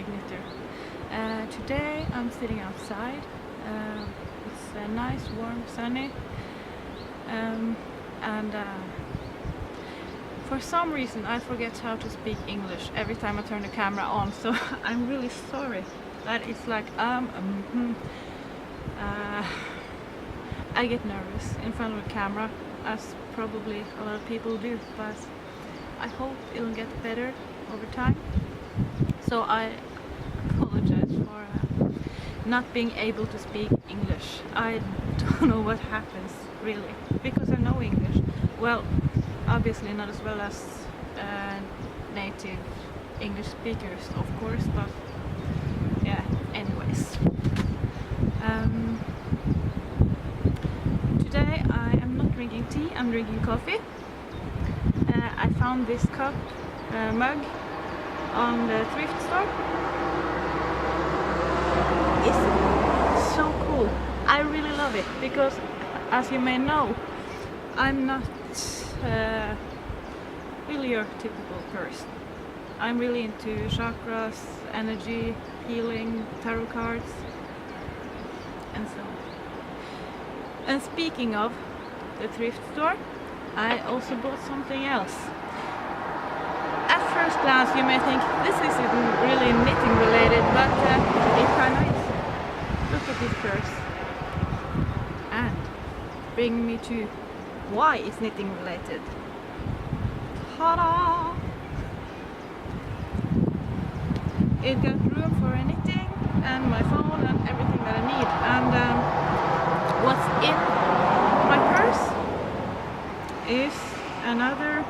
PetiteKnitter. Today I'm sitting outside. It's nice, warm, sunny, and for some reason I forget how to speak English every time I turn the camera on, so I'm really sorry that it's like I get nervous in front of the camera, as probably a lot of people do, but I hope it'll get better over time. So I apologize for not being able to speak English. I don't know what happens really, because I know English. Well, obviously not as well as native English speakers, of course, but yeah, anyways. Today I am not drinking tea, I'm drinking coffee. I found this cup mug on the thrift store. It's so cool. I really love it because, as you may know, I'm not really your typical person. I'm really into chakras, energy, healing, tarot cards, and so on. And speaking of the thrift store, I also bought something else. At first glance you may think this isn't really knitting related, but it kind of is. Look at this purse. And bring me to why it's knitting related. Ta-da! It got room for knitting and my phone and everything that I need. And what's in my purse is another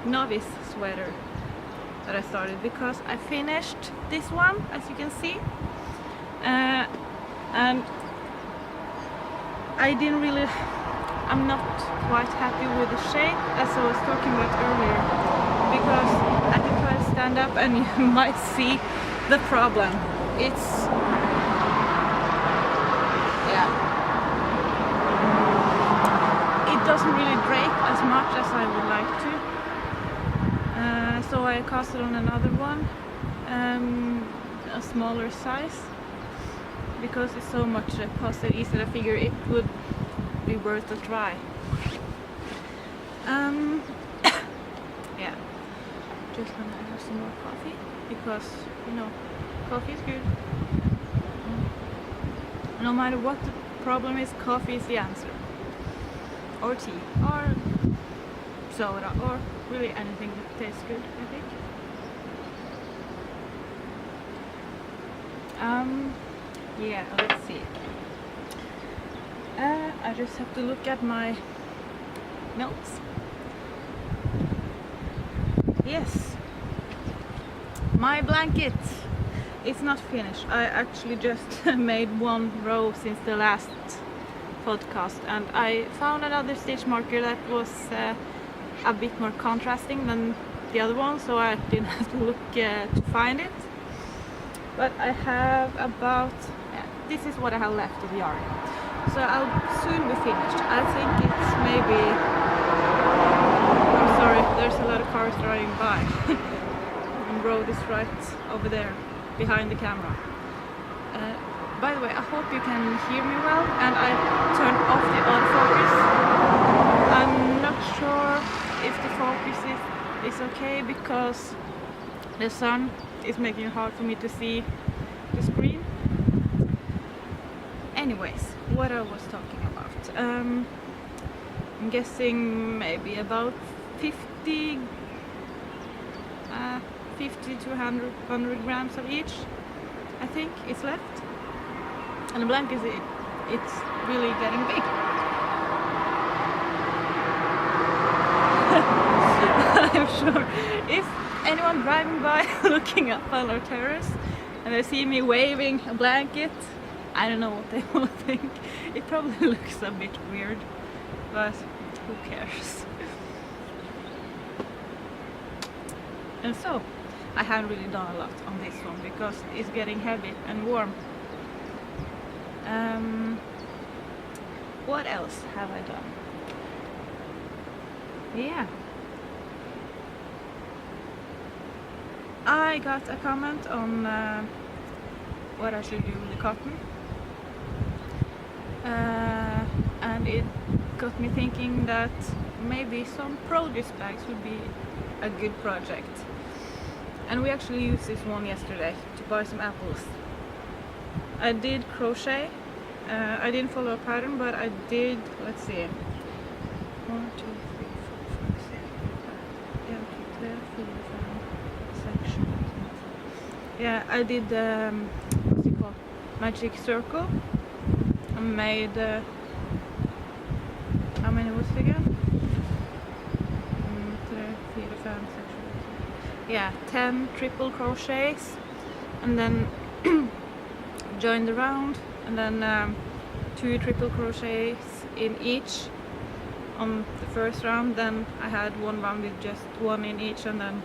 Novice sweater that I started because I finished this one, as you can see, and I'm not quite happy with the shape, as I was talking about earlier, because I can try to stand up and you might see the problem. It's it doesn't really drape as much as I would like to. So I cast it on another one, a smaller size, because it's so much posted easy. I figure it would be worth a try. Yeah, just gonna have some more coffee because, you know, coffee is good. No matter what the problem is, coffee is the answer. Or tea, or soda, or really anything that tastes good, I think. Yeah, let's see. I just have to look at my notes. Yes, my blanket is not finished. I actually just made one row since the last podcast, and I found another stitch marker that was a bit more contrasting than the other one, so I didn't have to look to find it. But I have about, this is what I have left of yarn, so I'll soon be finished. I think it's maybe, I'm sorry, there's a lot of cars driving by. The road is right over there behind the camera. By the way, I hope you can hear me well, and I turned off the autofocus. I'm not sure if the focus is okay because the sun is making it hard for me to see the screen. Anyways, what I was talking about. I'm guessing maybe about 50 to 100 grams of each, I think, is left. And the blanket, it's really getting big. I'm sure if anyone driving by looking up on our terrace and they see me waving a blanket, I don't know what they will think. It probably looks a bit weird, but who cares? And so, I haven't really done a lot on this one because it's getting heavy and warm. What else have I done? Yeah, I I got a comment on what I should do with the cotton, and it got me thinking that maybe some produce bags would be a good project. And we actually used this one yesterday to buy some apples. I did crochet. I didn't follow a pattern, but I did, let's see, 1, 2, 3, 4, 5, 6, 7, 8, 9, 10, 11, 12, 13, 14, 15, 16, 17. Yeah, I did what's it called? Magic circle. I made how many was it again? 3, 4, 5, 6, 7. Yeah, 10 triple crochets, and then join the round, and then 2 triple crochets in each on the first round. Then I had one round with just 1 in each, and then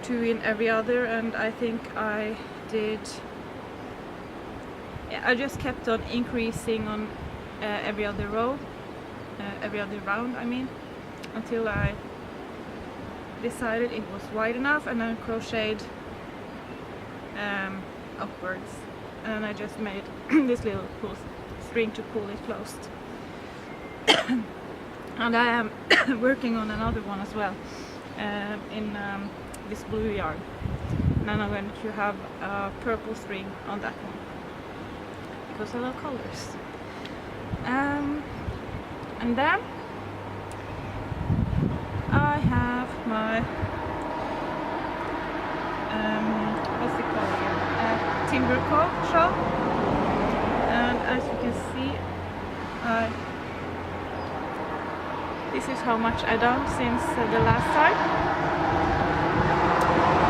2 in every other. And I think I did, yeah, I just kept on increasing on every other row, every other round I mean, until I decided it was wide enough, and then crocheted upwards, and then I just made this little string to pull it closed. And I am working on another one as well, in this blue yarn, and then I'm going to have a purple string on that one because I love colors. And then I have my what's it called again? Timber cove shawl, and as you can see, this is how much I've done since the last time.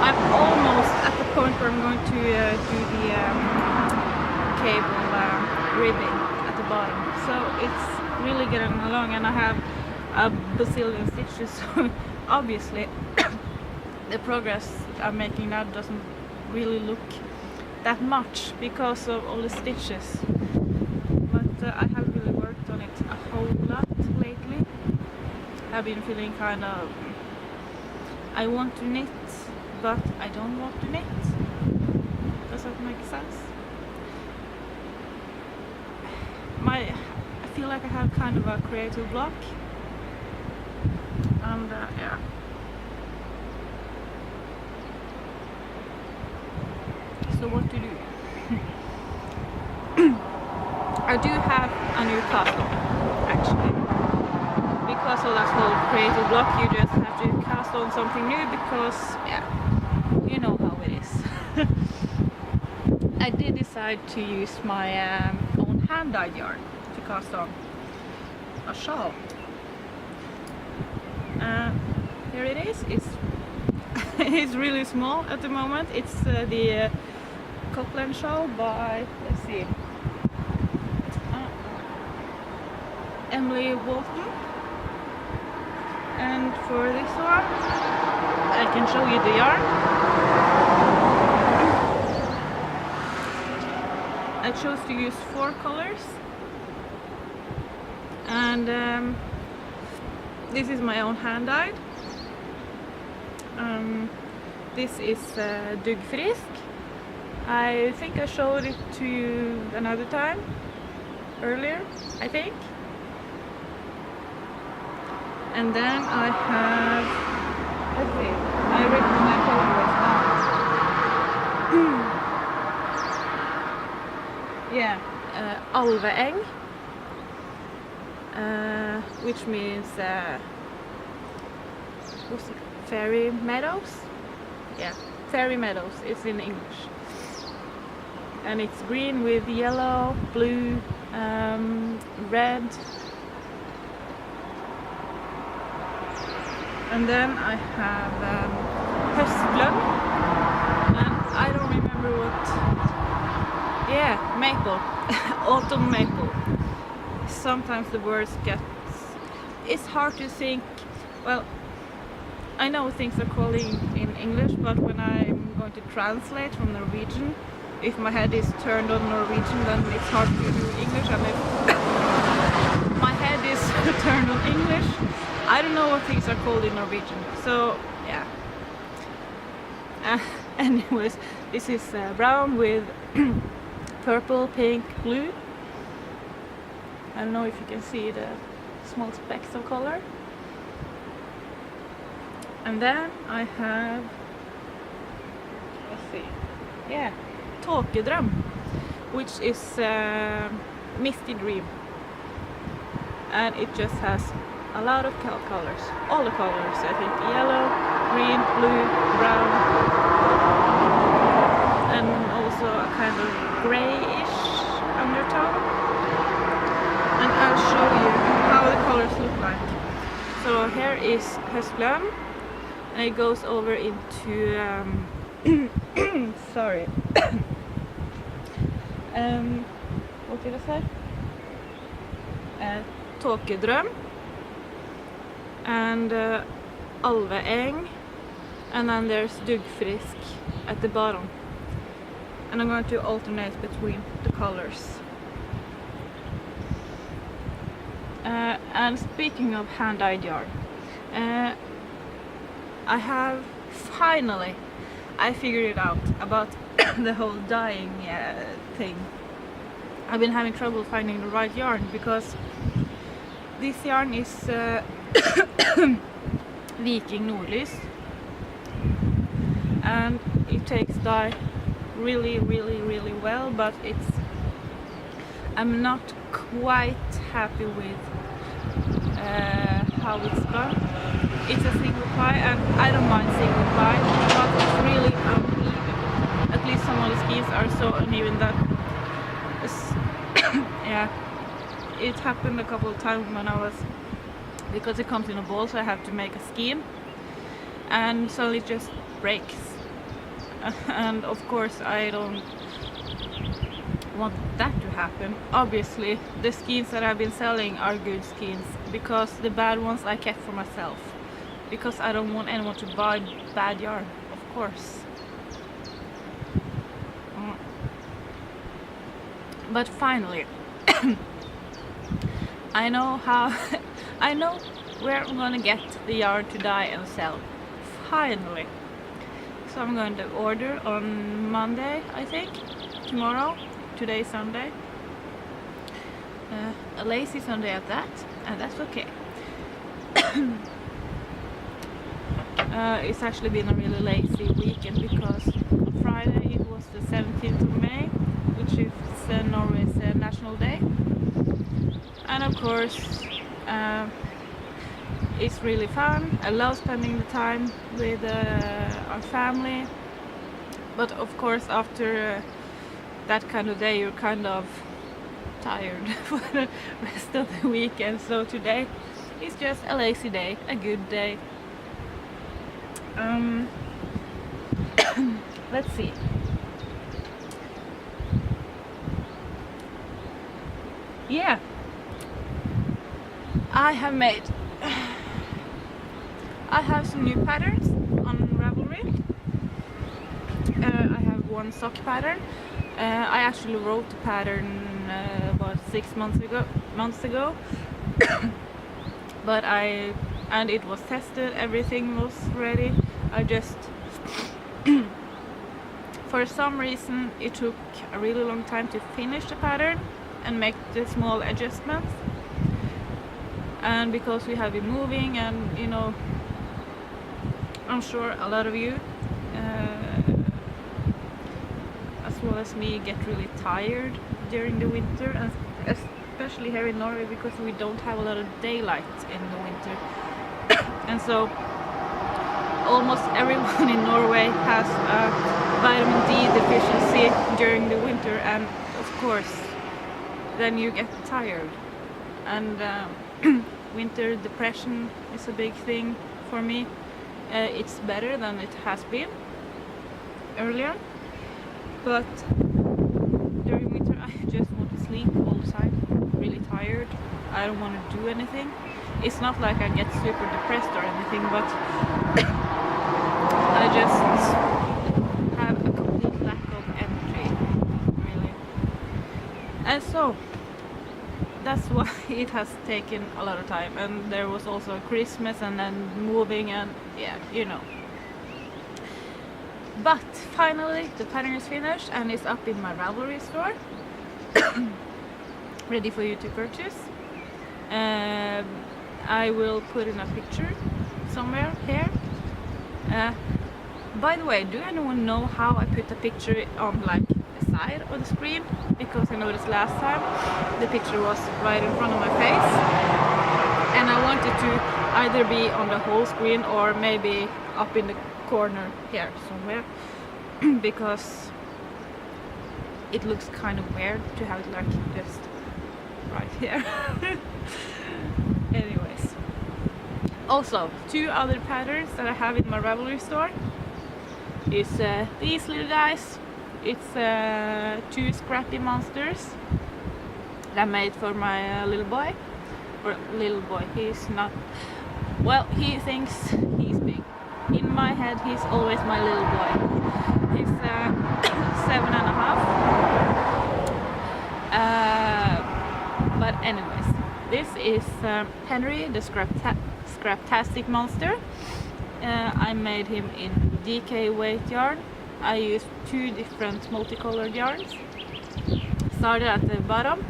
I'm almost at the point where I'm going to do the cable ribbing at the bottom, so it's really getting along, and I have a bazillion stitches, so obviously the progress I'm making now doesn't really look that much because of all the stitches, but I have really worked on it a whole lot lately. I've been feeling kind of, I want to knit, but I don't want to knit. Does that make sense? I feel like I have kind of a creative block, and yeah. So what to do? I do have a new cast on, actually. Because of that whole creative block, you just have to cast on something new because, yeah, you know how it is. I did decide to use my own hand-dyed yarn to cast on a shawl. Here it is. It's really small at the moment. It's the Copland shawl by, let's see, Walton. And for this one, I can show you the yarn. I chose to use 4 colors, and this is my own hand-dyed. This is Frisk. I think I showed it to you another time, earlier, I think. And then I have, let's see, I written my colorways down. Yeah, Alveeng, which means what's it? Fairy meadows. Yeah, fairy meadows. It's in English, and it's green with yellow, blue, red. And then I have Höstlöv, and I don't remember what. Yeah, maple, autumn maple. Sometimes the words get. It's hard to think. Well, I know things are called in English, but when I'm going to translate from Norwegian, if my head is turned on Norwegian, then it's hard to do English, and if my head is turned on English, I don't know what things are called in Norwegian. So yeah, Anyways, this is brown with purple, pink, blue. I don't know if you can see the small specks of color. And then I have, let's see, yeah, Tåkedröm, which is misty dream, and it just has a lot of colors, all the colors, I think, yellow, green, blue, brown, and also a kind of grayish undertone. And I'll show you how the colors look like. So here is Höstlöm, and it goes over into sorry. What did I say? Tåkedröm and Alveäng, and then there's Duggfrisk at the bottom. And I'm going to alternate between the colors. And speaking of hand-dyed yarn, I have finally, I figured it out about the whole dyeing thing. I've been having trouble finding the right yarn because this yarn is Viking Novice, and it takes dye really well, but I'm not quite happy with how it's done. It's a single ply, and I don't mind single ply, but it's really uneven. At least some of the skeins are so uneven that yeah, it happened a couple of times when I was, because it comes in a ball, so I have to make a skein, and suddenly it just breaks. And of course I don't want that to happen. Obviously the skeins that I've been selling are good skeins, because the bad ones I kept for myself, because I don't want anyone to buy bad yarn, of course. But finally I know how I know where I'm gonna get the yarn to dye and sell, finally. So I'm going to order on Monday, I think, tomorrow. Today is Sunday. A lazy Sunday at that, and that's okay. It's actually been a really lazy weekend, because on Friday it was the 17th of May, which is Norway's National Day. And of course it's really fun. I love spending the time with our family, but of course after that kind of day you're kind of tired for the rest of the weekend. So today is just a lazy day, a good day. Let's see. Yeah, I have some new patterns on Ravelry. I have one sock pattern. I actually wrote the pattern about 6 months ago, but and it was tested, everything was ready. I just for some reason it took a really long time to finish the pattern and make the small adjustments, and because we have been moving, and you know, I'm sure a lot of you as well as me get really tired during the winter, and especially here in Norway, because we don't have a lot of daylight in the winter. And so almost everyone in Norway has a vitamin D deficiency during the winter, and of course then you get tired, and winter depression is a big thing for me. It's better than it has been earlier, but during winter I just want to sleep all the time, really tired. I don't want to do anything. It's not like I get super depressed or anything, but I just have a complete lack of energy, really. And so that's why it has taken a lot of time, and there was also Christmas and then moving, and yeah, you know. But finally the pattern is finished and it's up in my Ravelry store, ready for you to purchase. I will put in a picture somewhere here. By the way, do anyone know how I put a picture on like the side of the screen? Because I noticed last time the picture was right in front of my face, and I wanted to either be on the whole screen or maybe up in the corner here somewhere, because it looks kind of weird to have it like just right here. Anyways, also two other patterns that I have in my Ravelry store is these little guys. It's two scrappy monsters that I made for my little boy. Or little boy, he's not, well, he thinks he's big. In my head he's always my little boy. He's 7.5. But anyways, this is Henry the Scraptastic monster. I made him in DK weight yarn. I used two different multicolored yarns. Started at the bottom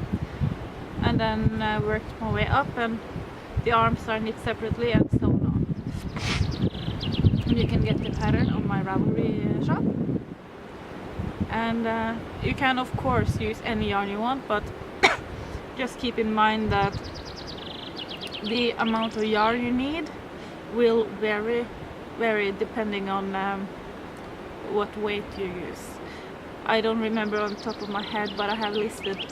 and then worked my way up, and the arms are knit separately and sewn on. And you can get the pattern on my Ravelry shop. And you can of course use any yarn you want, but just keep in mind that the amount of yarn you need will vary depending on what weight you use. I don't remember on top of my head, but I have listed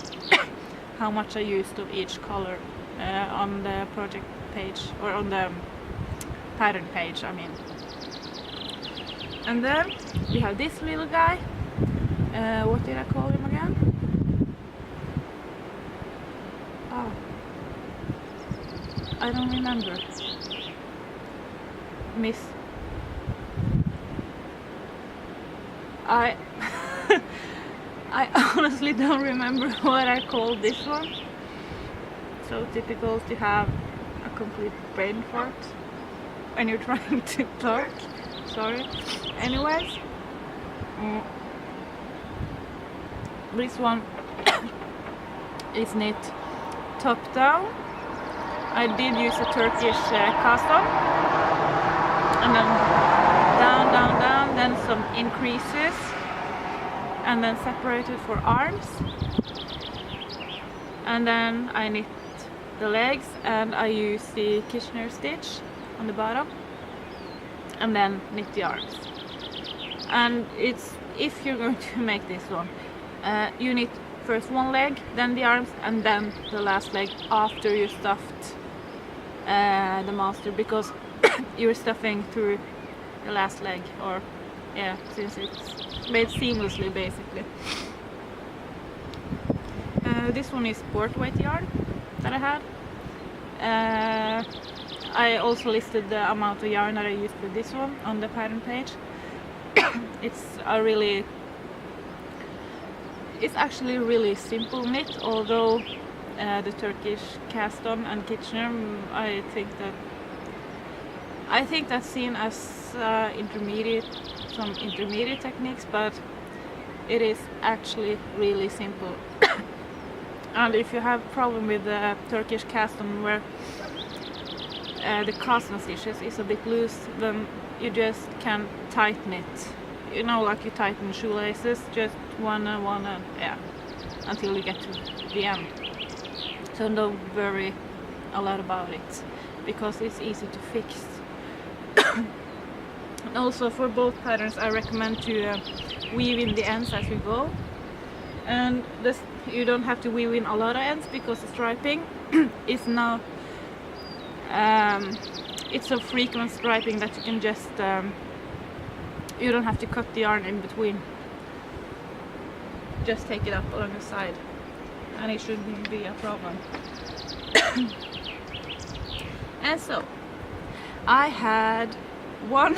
how much I used of each color on the project page, or on the pattern page, I mean. And then we have this little guy. What did I call him again? Oh, I don't remember. I honestly don't remember what I called this one. So typical to have a complete brain fart when you're trying to talk. Sorry. Anyways, this one is knit top down. I did use a Turkish cast on, and then down, down, down, then some increases, and then separated for arms, and then I knit the legs, and I use the Kitchener stitch on the bottom, and then knit the arms. And it's, if you're going to make this one, you knit first one leg, then the arms, and then the last leg after you stuffed the monster, because you're stuffing through the last leg, or yeah, since it's made seamlessly basically. This one is sport weight yarn that I had. I also listed the amount of yarn that I used for this one on the pattern page. It's actually really simple knit, although the Turkish cast on and Kitchener, I think that's seen as some intermediate techniques, but it is actually really simple. And if you have a problem with the Turkish cast on where the cast on stitches is a bit loose, then you just can tighten it. You know, like you tighten shoelaces, just one and one, and yeah, until you get to the end. So don't worry a lot about it, because it's easy to fix. And also for both patterns I recommend to weave in the ends as you go, and this, you don't have to weave in a lot of ends, because the striping is now it's so frequent striping that you can just you don't have to cut the yarn in between, just take it up along the side and it shouldn't be a problem. And so I had one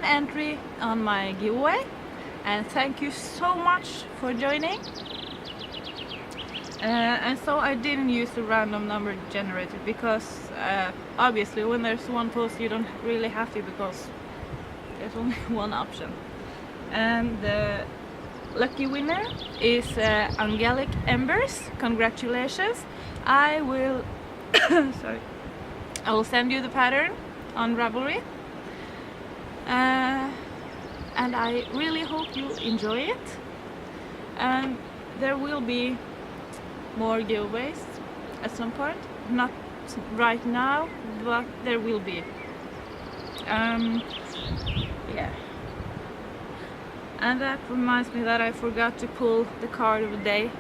entry on my giveaway, and thank you so much for joining. And so I didn't use the random number generator, because obviously when there's one post you don't really have to, because there's only one option. and the lucky winner is AngelicEmbers. Congratulations. I will sorry, I will send you the pattern on Ravelry, and I really hope you enjoy it, and there will be more giveaways at some point, not right now, but there will be. Yeah. And that reminds me that I forgot to pull the card of the day,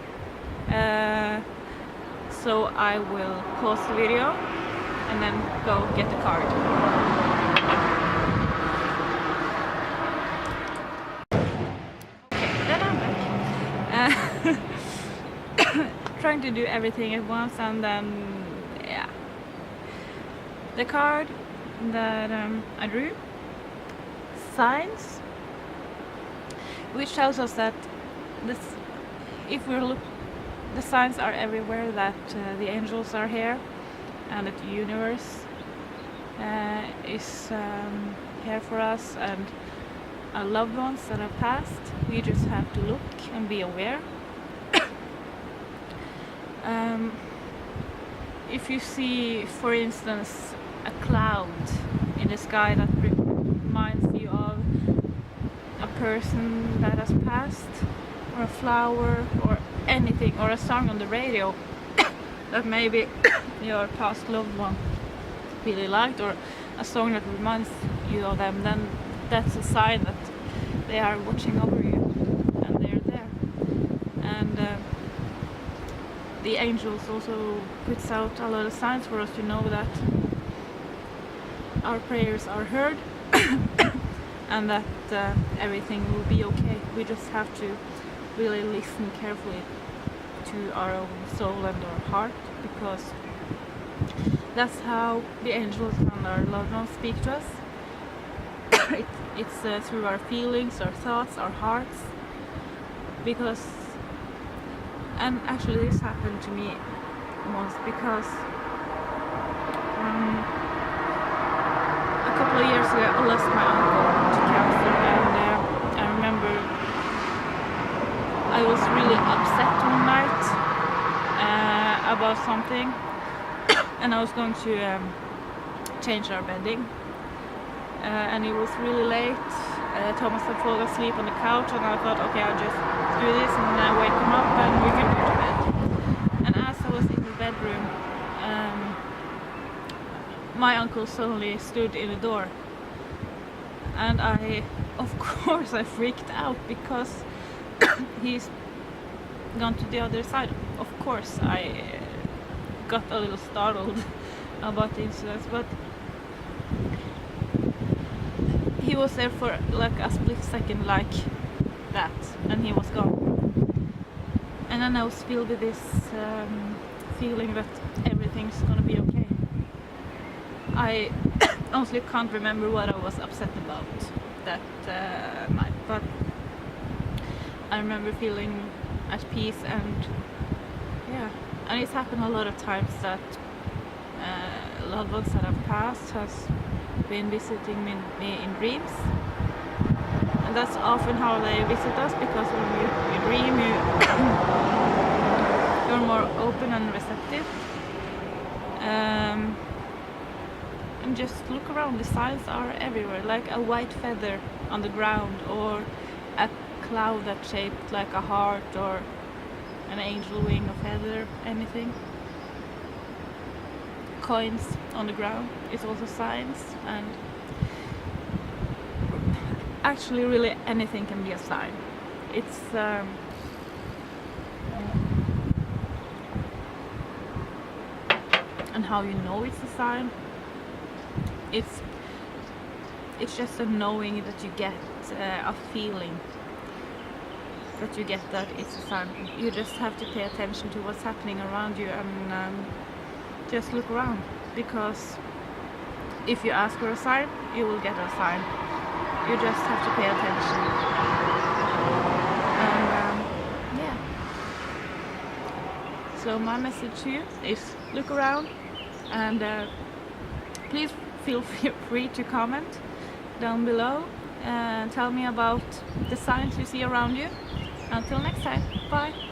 so I will pause the video and then go get the card. Okay, then I'm back. Trying to do everything at once, and then yeah, the card that I drew, signs, which tells us that this, if we look, the signs are everywhere, that the angels are here and that the universe is here for us, and our loved ones that have passed. We just have to look and be aware. If you see, for instance, a cloud in the sky that reminds you of a person that has passed, or a flower, or anything, or a song on the radio that maybe your past loved one really liked, or a song that reminds you of them, then that's a sign that they are watching over you and they're there. And the angels also puts out a lot of signs for us to know that our prayers are heard and that everything will be okay. We just have to really listen carefully to our own soul and our heart, because that's how the angels and our loved ones speak to us. It's through our feelings, our thoughts, our hearts. Because, and actually this happened to me once, because a couple of years ago I lost my uncle to cancer, and I remember I was really upset one night about something, and I was going to change our bedding, and it was really late. Thomas had fallen asleep on the couch, and I thought, okay, I'll just do this and then I wake him up and we can go to bed. And as I was in the bedroom, my uncle suddenly stood in the door, and of course I freaked out, because he's gone to the other side. Of course I got a little startled about the incident, but he was there for like a split second, like that, and he was gone. And then I was filled with this feeling that everything's gonna be okay. I honestly can't remember what I was upset about that night, but I remember feeling at peace, and yeah, and it's happened a lot of times that loved ones that have passed has been visiting me in dreams, and that's often how they visit us, because when you dream you're more open and receptive. And just look around, the signs are everywhere, like a white feather on the ground, or a cloud that's shaped like a heart, or an angel wing, a feather, anything. Coins on the ground is also signs, and actually really anything can be a sign. It's and how you know it's a sign, it's just a knowing that you get, a feeling that you get that it's a sign. You just have to pay attention to what's happening around you, and just look around, because if you ask for a sign, you will get a sign. You just have to pay attention. And yeah. So my message to you is look around, and please feel free to comment down below and tell me about the signs you see around you. Until next time, bye!